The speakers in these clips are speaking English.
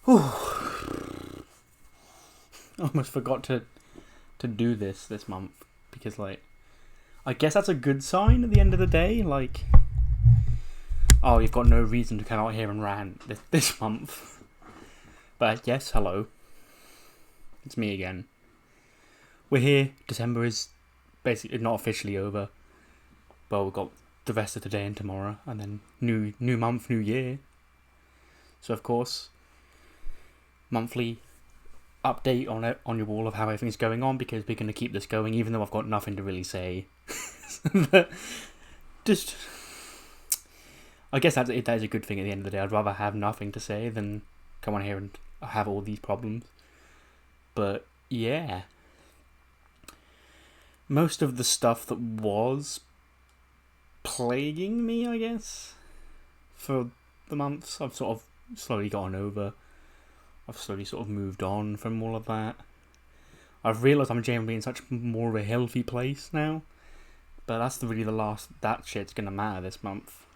Whew. I almost forgot to do this month because I guess that's a good sign at the end of the day. Oh, you've got no reason to come out here and rant this month. But yes, hello, it's me again. We're here. December is basically not officially over. Well, we've got the rest of today and tomorrow, and then new month, new year. So of course, monthly update on your wall of how everything's going on, because we're going to keep this going even though I've got nothing to really say. Just, I guess that is a good thing at the end of the day. I'd rather have nothing to say than come on here and have all these problems. But yeah, most of the stuff that was plaguing me, I guess, for the months, I've sort of slowly gotten over. I've slowly sort of moved on from all of that. I've realised I'm generally in such more of a healthy place now. But that's really the last that shit's gonna matter this month.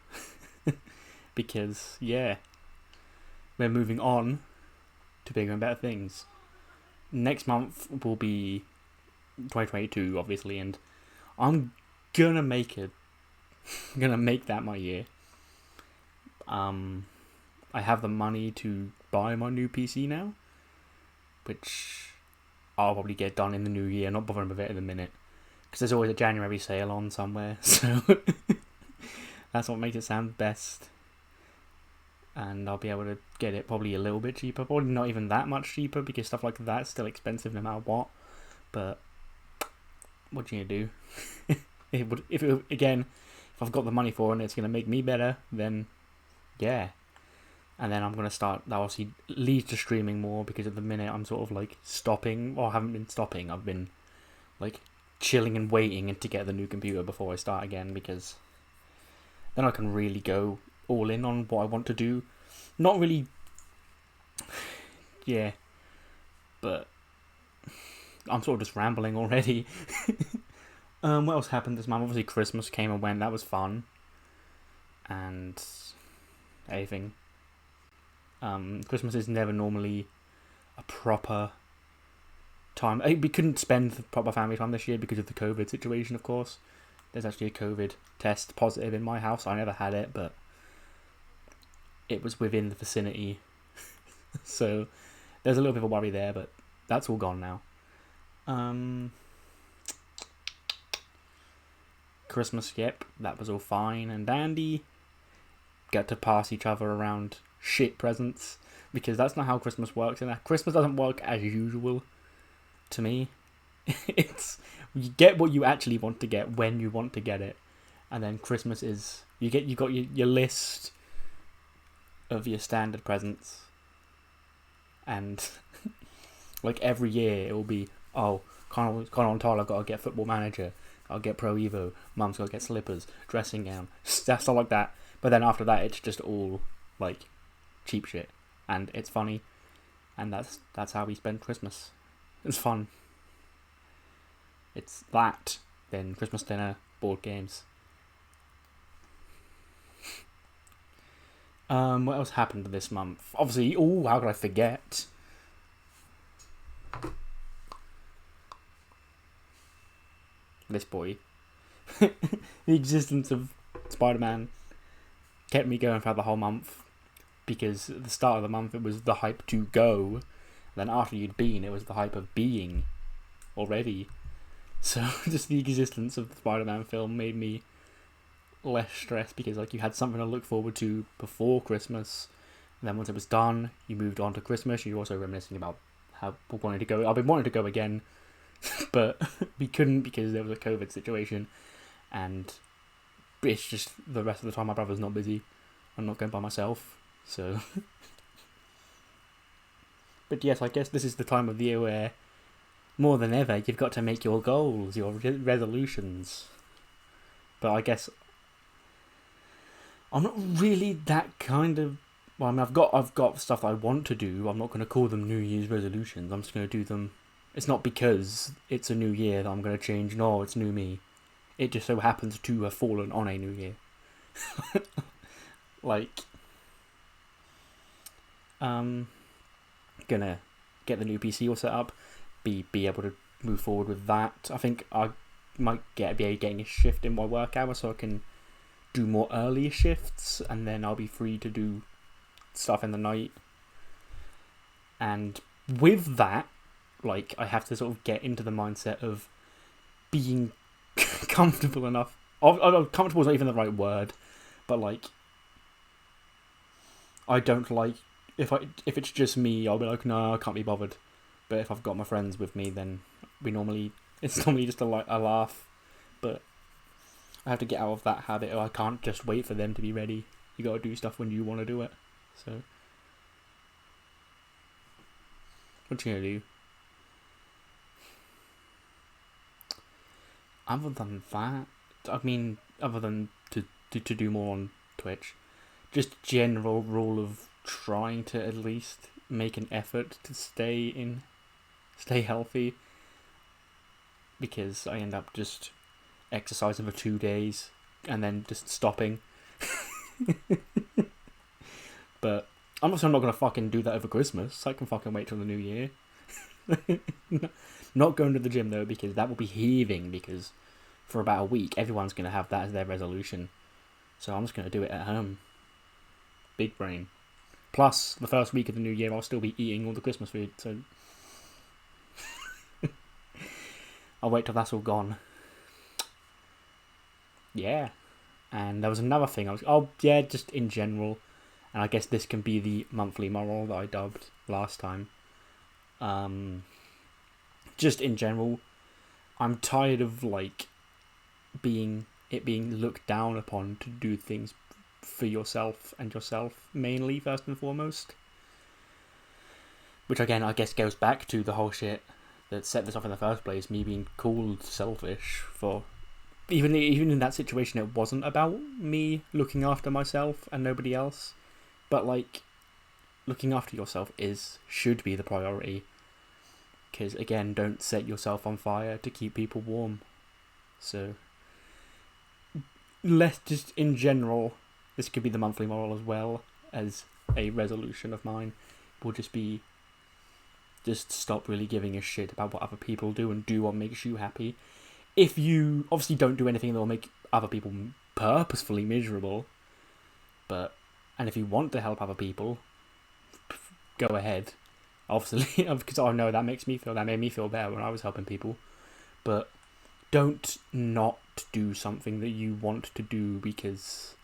Because, yeah, we're moving on to bigger and better things. Next month will be 2022, obviously, and I'm gonna make it. I'm gonna make that my year. I have the money to buy my new PC now, which I'll probably get done in the new year, not bothering with it in a minute. Because there's always a January sale on somewhere, so that's what makes it sound best. And I'll be able to get it probably a little bit cheaper, probably not even that much cheaper, because stuff like that's still expensive no matter what. But what you gonna do? If I've got the money for it and it's gonna make me better, then yeah. And then I'm gonna start. That obviously leads to streaming more, because at the minute I'm sort of stopping, or haven't been stopping. I've been chilling and waiting to get the new computer before I start again, because then I can really go all in on what I want to do. Not really, yeah, but I'm sort of just rambling already. What else happened this month? Obviously Christmas came and went, that was fun. And everything. Christmas is never normally a proper time. We couldn't spend proper family time this year because of the COVID situation, of course. There's actually a COVID test positive in my house. I never had it, but it was within the vicinity. So there's a little bit of a worry there, but that's all gone now. Christmas, yep, that was all fine and dandy. Get to pass each other around shit presents, because that's not how Christmas works. And Christmas doesn't work as usual to me. It's, you get what you actually want to get when you want to get it, and then Christmas is you got your list of your standard presents, and every year it will be, oh, Connor and Tyler got to get Football Manager, I'll get Pro Evo, Mum's got to get slippers, dressing gown, stuff like that. But then after that, it's just all cheap shit, and it's funny, and that's how we spend Christmas. It's fun. It's that, then Christmas dinner, board games. What else happened this month? Obviously, how could I forget? This boy. The existence of Spider-Man kept me going throughout the whole month, because at the start of the month it was the hype to go, then after you'd been it was the hype of being already. So just the existence of the Spider-Man film made me less stressed, because you had something to look forward to before Christmas, and then once it was done you moved on to Christmas. You're also reminiscing about how we wanted to go. I've been wanting to go again, but we couldn't because there was a COVID situation, and it's just the rest of the time my brother's not busy. I'm not going by myself, so. But yes, I guess this is the time of the year where, more than ever, you've got to make your goals, your resolutions. But I guess I'm not really that kind of. Well, I mean, I've got stuff I want to do. I'm not going to call them New Year's resolutions. I'm just going to do them. It's not because it's a new year that I'm going to change. No, it's new me. It just so happens to have fallen on a new year. gonna get the new PC all set up, be able to move forward with that. I think I might be getting a shift in my work hours so I can do more earlier shifts, and then I'll be free to do stuff in the night. And with that, like, I have to sort of get into the mindset of being comfortable enough. Comfortable is not even the right word, but like, I don't like if it's just me, I'll be like, no, I can't be bothered. But if I've got my friends with me, then it's normally just a laugh. But I have to get out of that habit. I can't just wait for them to be ready. You got to do stuff when you want to do it. So, what you gonna do? Other than that, I mean, other than to do more on Twitch, just general rule of trying to at least make an effort to stay healthy, because I end up just exercising for 2 days and then just stopping. But I'm also not gonna fucking do that over Christmas. I can fucking wait till the new year. Not going to the gym though, because that will be heaving, because for about a week everyone's gonna have that as their resolution. So I'm just gonna do it at home. Big brain. Plus, the first week of the new year I'll still be eating all the Christmas food, so I'll wait till that's all gone. Yeah. And there was another thing just in general, and I guess this can be the monthly moral that I dubbed last time. Just in general, I'm tired of like being looked down upon to do things for yourself and yourself mainly, first and foremost. Which again, I guess goes back to the whole shit that set this off in the first place, me being called selfish for even in that situation. It wasn't about me looking after myself and nobody else, but like, looking after yourself should be the priority, because again, don't set yourself on fire to keep people warm. So let's just, in general, this could be the monthly moral as well as a resolution of mine, will just be, just stop really giving a shit about what other people do and do what makes you happy. If you obviously don't do anything that will make other people purposefully miserable, and if you want to help other people, go ahead. Obviously, because I know that made me feel better when I was helping people. But don't not do something that you want to do because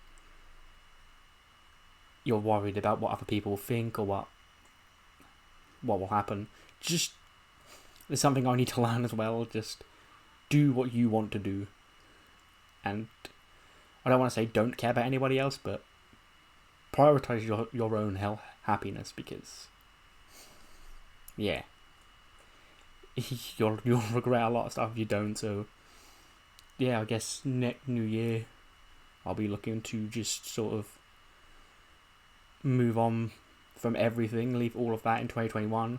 you're worried about what other people think or what will happen. Just, there's something I need to learn as well. Just do what you want to do. And I don't want to say don't care about anybody else, but prioritize your own happiness, because yeah, you'll regret a lot of stuff if you don't. So yeah, I guess next new year I'll be looking to just sort of move on from everything, leave all of that in 2021,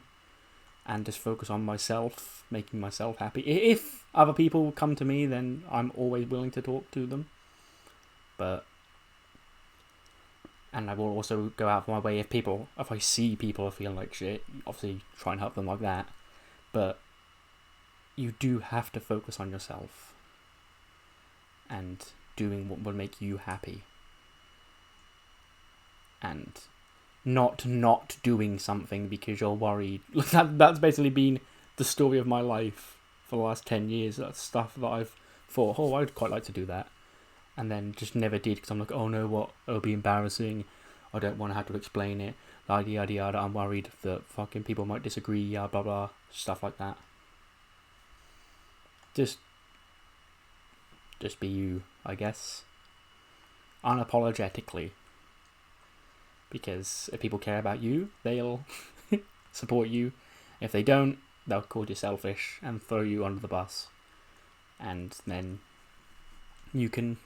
and just focus on myself, making myself happy. If other people come to me, then I'm always willing to talk to them. And I will also go out of my way if I see people are feeling like shit, obviously try and help them like that. But you do have to focus on yourself and doing what will make you happy. And not doing something because you're worried. That's basically been the story of my life for the last 10 years. That's stuff that I've thought, I'd quite like to do that, and then just never did, because I'm like, oh no, what? It'll be embarrassing. I don't want to have to explain it. Yada yada yada. I'm worried that fucking people might disagree. Yada blah blah. Stuff like that. Just be you, I guess. Unapologetically. Because if people care about you, they'll support you. If they don't, they'll call you selfish and throw you under the bus. And then you can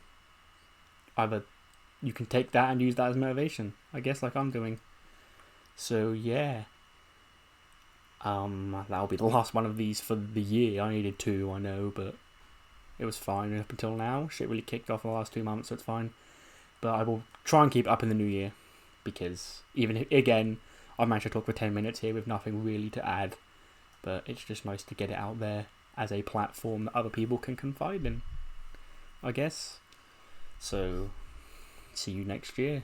take that and use that as motivation, I guess, like I'm doing. So yeah, that'll be the last one of these for the year. I needed 2, I know, but it was fine up until now. Shit really kicked off the last 2 months, so it's fine. But I will try and keep it up in the new year, because even if, again, I managed to talk for 10 minutes here with nothing really to add, but it's just nice to get it out there as a platform that other people can confide in, I guess. So, see you next year.